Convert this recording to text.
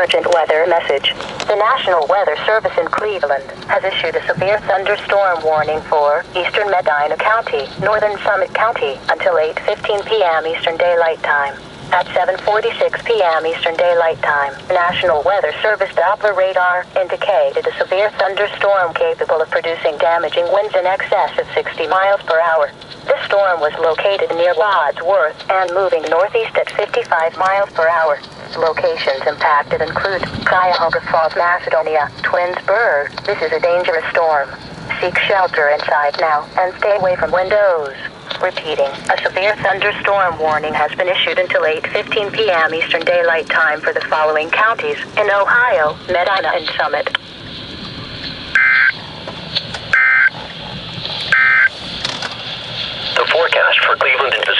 emergent weather message. The National Weather Service in Cleveland has issued a severe thunderstorm warning for eastern Medina County, northern Summit County, until 8:15 p.m. Eastern Daylight Time. At 7:46 p.m. Eastern Daylight Time, National Weather Service Doppler radar indicated a severe thunderstorm capable of producing damaging winds in excess of 60 miles per hour. This storm was located near Wadsworth and moving northeast at 55 miles per hour. Locations impacted include Cuyahoga Falls, Macedonia, Twinsburg. This is a dangerous storm. Seek shelter inside now and stay away from windows. Repeating, a severe thunderstorm warning has been issued until 8:15 p.m. Eastern Daylight Time for the following counties in Ohio, Medina, and Summit. The forecast for Cleveland and vicinity.